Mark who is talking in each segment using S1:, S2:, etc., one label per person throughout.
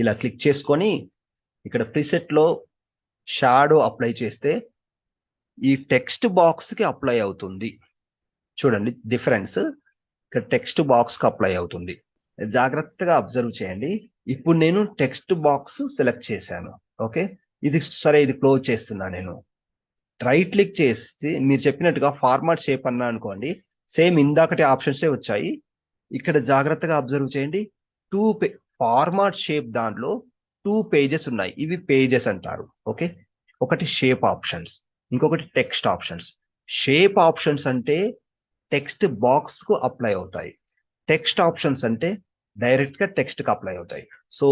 S1: ఇలా క్లిక్ చేసుకొని ఇక్కడ ప్రీసెట్ లో షాడో అప్లై చేస్తే ఈ టెక్స్ట్ బాక్స్ కి అప్లై అవుతుంది. చూడండి డిఫరెన్స్, ఇక్కడ టెక్స్ట్ బాక్స్ కి అప్లై అవుతుంది. జాగ్రత్తగా అబ్జర్వ్ చేయండి. ఇప్పుడు నేను టెక్స్ట్ బాక్స్ సెలెక్ట్ చేశాను. ఓకే, ఇది సరే, ఇది క్లోజ్ చేస్తున్నా. నేను రైట్ క్లిక్ చేసి మీరు చెప్పినట్టుగా ఫార్మాట్ షేప్ అన్నా అనుకోండి, సేమ్ ఇందాకటి ఆప్షన్సే వచ్చాయి. ఇక్కడ జాగ్రత్తగా అబ్జర్వ్ చేయండి. ఫార్మాట్ షేప్ దాంట్లో 2 పేజెస్ ఉన్నాయి. ఇవి పేజెస్ అంటారు. ఓకే, ఒకటి షేప్ ఆప్షన్స్, ఇంకొకటి టెక్స్ట్ ఆప్షన్స్. షేప్ ఆప్షన్స్ అంటే టెక్స్ట్ బాక్స్ కు అప్లై అవుతాయి. టెక్స్ట్ ఆప్షన్స్ అంటే డైరెక్ట్ గా టెక్స్ట్ కి అప్లై అవుతాయి. సో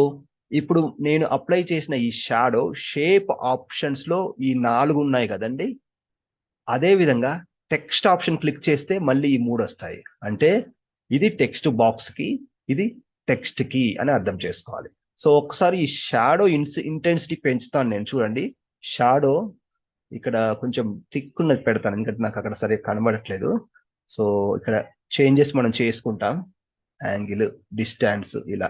S1: ఇప్పుడు నేను అప్లై చేసిన ఈ షాడో షేప్ ఆప్షన్స్ లో ఈ 4 ఉన్నాయి కదండి. అదే విధంగా టెక్స్ట్ ఆప్షన్ క్లిక్ చేస్తే మళ్ళీ ఈ 3 వస్తాయి. అంటే ఇది టెక్స్ట్ బాక్స్ కి, ఇది టెక్స్ట్ కి అని అర్థం చేసుకోవాలి. సో ఒకసారి ఈ షాడో ఇంటెన్సిటీ పెంచుతాను నేను. చూడండి, షాడో ఇక్కడ కొంచెం థిక్ ఉన్నది పెడతాను, ఎందుకంటే నాకు అక్కడ సరిగ్గా కనబడట్లేదు. సో ఇక్కడ చేంజెస్ మనం చేసుకుంటాం, యాంగిల్, డిస్టెన్స్ ఇలా.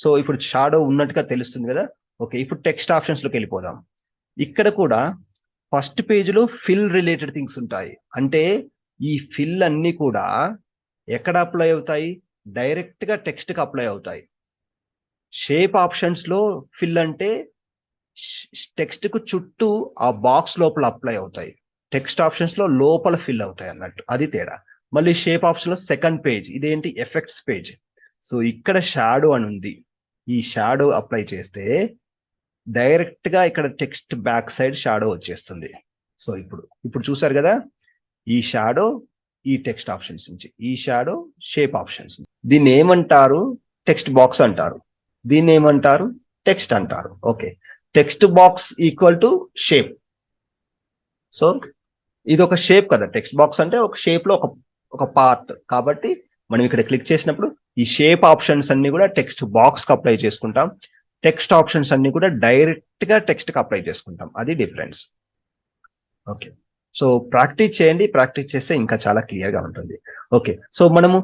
S1: సో ఇప్పుడు షాడో ఉన్నట్టుగా తెలుస్తుంది కదా. ఓకే, ఇప్పుడు టెక్స్ట్ ఆప్షన్స్ లోకి వెళ్ళిపోదాం. ఇక్కడ కూడా ఫస్ట్ పేజ్ లో ఫిల్ రిలేటెడ్ థింగ్స్ ఉంటాయి. అంటే ఈ ఫిల్ అన్ని కూడా ఎక్కడ అప్లై అవుతాయి? డైరెక్ట్ గా టెక్స్ట్ కి అప్లై అవుతాయి. షేప్ ఆప్షన్స్ లో ఫిల్ అంటే టెక్స్ట్ కు చుట్టూ ఆ బాక్స్ లోపల అప్లై అవుతాయి. టెక్స్ట్ ఆప్షన్స్ లో లోపల ఫిల్ అవుతాయి అన్నట్టు, అది తేడా. మళ్ళీ షేప్ ఆప్షన్ లో సెకండ్ పేజ్, ఇదేంటి ఎఫెక్ట్స్ పేజ్. సో ఇక్కడ షాడో అని ఉంది. ఈ షాడో అప్లై చేస్తే డైరెక్ట్ గా ఇక్కడ టెక్స్ట్ బ్యాక్ సైడ్ షాడో వచ్చేస్తుంది. సో ఇప్పుడు చూసారు కదా, ఈ షాడో ఈ టెక్స్ట్ ఆప్షన్స్ నుంచి, ఈ షాడో షేప్ ఆప్షన్స్. దీన్ని ఏమంటారు? టెక్స్ట్ బాక్స్ అంటారు. దీన్ని ఏమంటారు? టెక్స్ట్ అంటారు. Okay, text box equal to shape. So ఇది ఒక షేప్ కదా, టెక్స్ట్ బాక్స్ అంటే ఒక షేప్ లో ఒక పార్ట్. కాబట్టి మనం ఇక్కడ క్లిక్ చేసినప్పుడు ఈ షేప్ ఆప్షన్స్ అన్ని కూడా టెక్స్ట్ బాక్స్ కి అప్లై చేసుకుంటాం. టెక్స్ట్ ఆప్షన్స్ అన్ని కూడా డైరెక్ట్ గా టెక్స్ట్ కి అప్లై చేసుకుంటాం. అది డిఫరెన్స్. ఓకే, సో ప్రాక్టీస్ చేయండి. ప్రాక్టీస్ చేస్తే ఇంకా చాలా క్లియర్ గా ఉంటుంది. ఓకే, సో మనము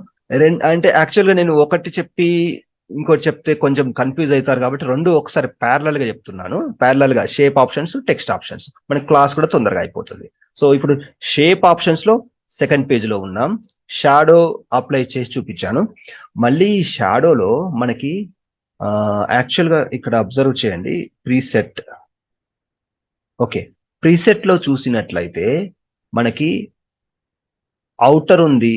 S1: అంటే యాక్చువల్ గా నేను ఒకటి చెప్పి ఇంకోటి చెప్తే కొంచెం కన్ఫ్యూజ్ అవుతారు, కాబట్టి రెండు ఒకసారి ప్యారలల్ గా చెప్తున్నాను. ప్యారలల్ గా షేప్ ఆప్షన్స్, టెక్స్ట్ ఆప్షన్స్, మన క్లాస్ కూడా తొందరగా అయిపోతుంది. సో ఇప్పుడు షేప్ ఆప్షన్స్ లో సెకండ్ పేజ్ లో ఉన్నాం. షాడో అప్లై చేసి చూపించాను. మళ్ళీ ఈ షాడోలో మనకి యాక్చువల్ గా ఇక్కడ అబ్జర్వ్ చేయండి, ప్రీసెట్. ఓకే, ప్రీసెట్ లో చూసినట్లయితే మనకి అవుటర్ ఉంది,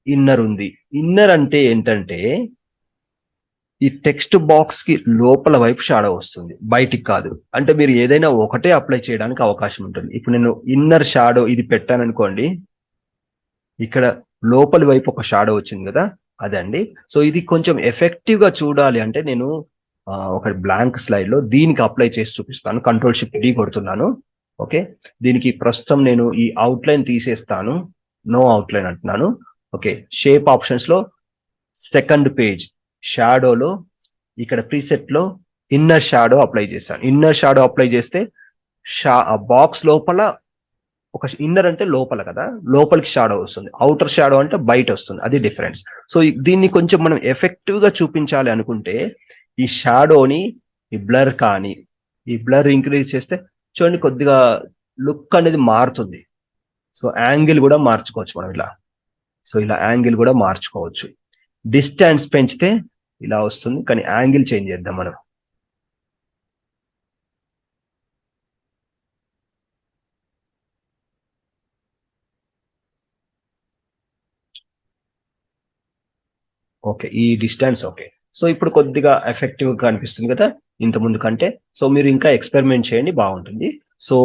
S1: ఇన్నర్ ఉంది. ఇన్నర్ అంటే ఏంటంటే ఈ టెక్స్ట్ బాక్స్ కి లోపల వైపు షాడో వస్తుంది, బయటికి కాదు. అంటే మీరు ఏదైనా ఒకటే అప్లై చేయడానికి అవకాశం ఉంటుంది. ఇప్పుడు నేను ఇన్నర్ షాడో ఇది పెట్టాను అనుకోండి, ఇక్కడ లోపలి వైపు ఒక షాడో వచ్చింది కదా, అదండి. సో ఇది కొంచెం ఎఫెక్టివ్ గా చూడాలి అంటే నేను ఒక బ్లాంక్ స్లైడ్ లో దీనికి అప్లై చేసి చూపిస్తాను. Ctrl+Shift+D కొడుతున్నాను. ఓకే, దీనికి ప్రస్తుతం నేను ఈ అవుట్లైన్ తీసేస్తాను, నో అవుట్లైన్ అంటున్నాను. ఓకే, షేప్ ఆప్షన్స్ లో సెకండ్ పేజ్ షాడోలో ఇక్కడ ప్రీసెట్ లో ఇన్నర్ షాడో అప్లై చేస్తాను. ఇన్నర్ షాడో అప్లై చేస్తే బాక్స్ లోపల ఒక ఇన్నర్ అంటే లోపల కదా, లోపలికి షాడో వస్తుంది. అవుటర్ షాడో అంటే బయట వస్తుంది, అది డిఫరెన్స్. సో దీన్ని కొంచెం మనం ఎఫెక్టివ్ గా చూపించాలి అనుకుంటే ఈ షాడోని ఈ బ్లర్ కానీ, ఈ బ్లర్ ఇంక్రీజ్ చేస్తే చూడండి కొద్దిగా లుక్ అనేది మారుతుంది. సో యాంగిల్ కూడా మార్చుకోవచ్చు మనం ఇలా. సో ఇలా యాంగిల్ కూడా మార్చుకోవచ్చు. డిస్టెన్స్ పెంచితే ఇలా వస్తుంది, కానీ యాంగిల్ చేంజ్ చేద్దాం మనం. ఓకే, ఈ డిస్టెన్స్ ఓకే. సో ఇప్పుడు కొద్దిగా ఎఫెక్టివ్ గా అనిపిస్తుంది కదా ఇంత ముందు కంటే. సో మీరు ఇంకా ఎక్స్పెరిమెంట్ చేయండి, బాగుంటుంది. సో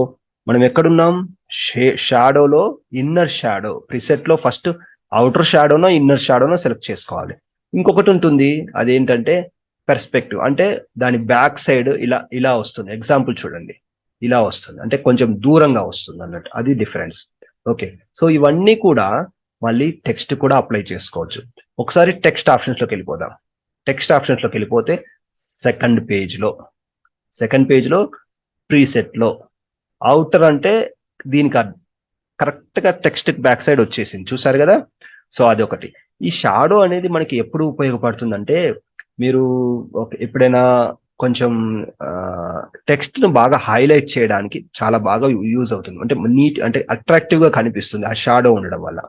S1: మనం ఎక్కడున్నాం? షాడోలో ఇన్నర్ షాడో. ప్రిసెట్ లో ఫస్ట్ అవుటర్ షాడోనో ఇన్నర్ షాడోనో సెలెక్ట్ చేసుకోవాలి. ఇంకొకటి ఉంటుంది, అదేంటంటే పర్స్పెక్టివ్. అంటే దాని బ్యాక్ సైడ్ ఇలా వస్తుంది. ఎగ్జాంపుల్ చూడండి, ఇలా వస్తుంది, అంటే కొంచెం దూరంగా వస్తుంది అన్నట్టు, అది డిఫరెన్స్. ఓకే, సో ఇవన్నీ కూడా మళ్ళీ టెక్స్ట్ కూడా అప్లై చేసుకోవచ్చు. ఒకసారి టెక్స్ట్ ఆప్షన్స్ లోకి వెళ్ళిపోదాం. టెక్స్ట్ ఆప్షన్స్ లోకి వెళ్ళిపోతే సెకండ్ పేజ్ లో ప్రీసెట్ లో అవుటర్ అంటే దీనికి కరెక్ట్ గా టెక్స్ట్ బ్యాక్ సైడ్ వచ్చేసింది, చూసారు కదా. సో అది ఒకటి. ఈ షాడో అనేది మనకి ఎప్పుడు ఉపయోగపడుతుందంటే మీరు ఎప్పుడైనా కొంచెం టెక్స్ట్ ను బాగా హైలైట్ చేయడానికి చాలా బాగా యూజ్ అవుతుంది. అంటే నీట్, అంటే అట్రాక్టివ్ గా కనిపిస్తుంది ఆ షాడో ఉండడం వల్ల.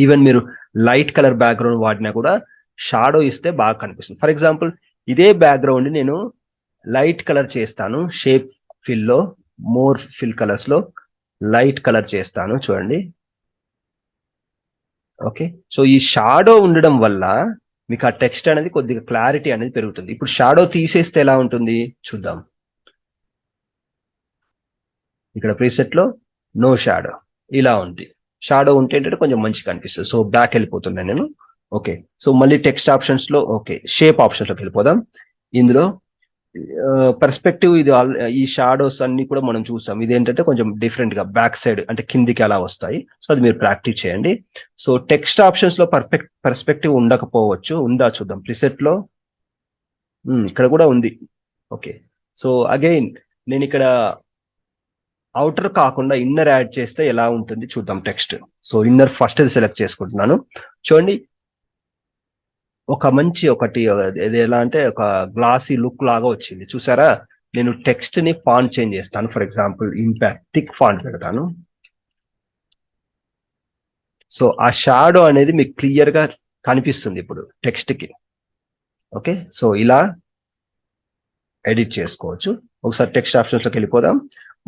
S1: ఈవెన్ మీరు లైట్ కలర్ బ్యాక్గ్రౌండ్ వాడినా కూడా షాడో ఇస్తే బాగా కనిపిస్తుంది. ఫర్ ఎగ్జాంపుల్ ఇదే బ్యాక్గ్రౌండ్ నేను లైట్ కలర్ చేస్తాను, షేప్ ఫిల్ లో, మోర్ ఫిల్ కలర్స్ లో లైట్ కలర్ చేస్తాను చూడండి. ఓకే, సో ఈ షాడో ఉండడం వల్ల మీకు ఆ టెక్స్ట్ అనేది కొద్దిగా క్లారిటీ అనేది పెరుగుతుంది. ఇప్పుడు షాడో తీసేస్తే ఎలా ఉంటుంది చూద్దాం. ఇక్కడ ప్రీసెట్ లో నో షాడో ఇలా ఉంది. షాడో ఉంటే ఏంటంటే కొంచెం మంచి కనిపిస్తుంది. సో బ్యాక్ వెళ్ళిపోతున్నాను నేను. ఓకే, సో మళ్ళీ టెక్స్ట్ ఆప్షన్స్ లో, ఓకే, షేప్ ఆప్షన్స్ లోకి వెళ్ళిపోదాం. ఇందులో పర్స్పెక్టివ్, ఇది ఈ షాడోస్ అన్ని కూడా మనం చూసాం. ఇది ఏంటంటే కొంచెం డిఫరెంట్ గా బ్యాక్ సైడ్ అంటే కిందికి అలా వస్తాయి. సో అది మీరు ప్రాక్టీస్ చేయండి. సో టెక్స్ట్ ఆప్షన్స్ లో పర్స్పెక్టివ్ ఉండకపోవచ్చు, ఉందా చూద్దాం. ప్రిసెట్ లో ఇక్కడ కూడా ఉంది. ఓకే, సో అగైన్ నేను ఇక్కడ అవుటర్ కాకుండా ఇన్నర్ యాడ్ చేస్తే ఎలా ఉంటుంది చూద్దాం text. So inner first select చేసుకుంటున్నాను. చూడండి, ఒక మంచి ఒకటి ఇది ఎలా అంటే ఒక గ్లాసీ లుక్ లాగా వచ్చింది చూసారా. నేను టెక్స్ట్ ని ఫాంట్ చేంజ్ చేస్తాను. For example impact thick font పెడతాను. సో ఆ షాడో అనేది మీకు క్లియర్ గా కనిపిస్తుంది ఇప్పుడు టెక్స్ట్ కి. ఓకే, సో ఇలా ఎడిట్ చేసుకోవచ్చు. ఒకసారి టెక్స్ట్ ఆప్షన్స్ లోకి వెళ్ళిపోదాం,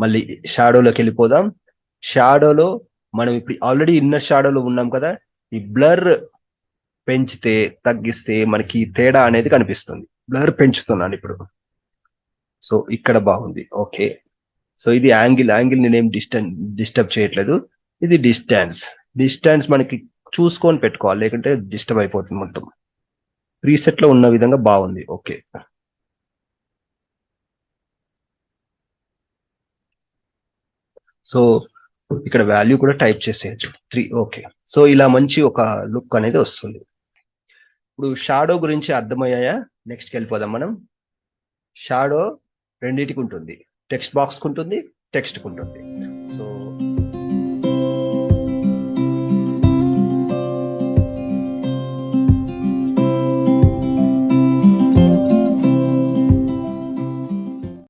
S1: మళ్ళీ షాడోలోకి వెళ్ళిపోదాం. షాడోలో మనం ఇప్పుడు ఆల్రెడీ ఇన్నర్ షాడోలో ఉన్నాం కదా, ఈ బ్లర్ పెంచితే తగ్గిస్తే మనకి తేడా అనేది కనిపిస్తుంది. బ్లర్ పెంచుతున్నాను ఇప్పుడు. సో ఇక్కడ బాగుంది. ఓకే, సో ఇది యాంగిల్ నేనేం డిస్టర్బ్ చేయట్లేదు. ఇది డిస్టెన్స్ మనకి చూసుకొని పెట్టుకోవాలి, లేకుంటే డిస్టర్బ్ అయిపోతుంది మొత్తం. ప్రీసెట్ లో ఉన్న విధంగా బాగుంది. ఓకే, సో ఇక్కడ వాల్యూ కూడా టైప్ చేసేయచ్చు 3. ఓకే, సో ఇలా మంచి ఒక లుక్ అనేది వస్తుంది. ఇప్పుడు షాడో గురించి అర్థమయ్యాయా? నెక్స్ట్కి వెళ్ళిపోదాం మనం. షాడో రెండింటికి ఉంటుంది, టెక్స్ట్ బాక్స్ కు ఉంటుంది, టెక్స్ట్ కు ఉంటుంది. సో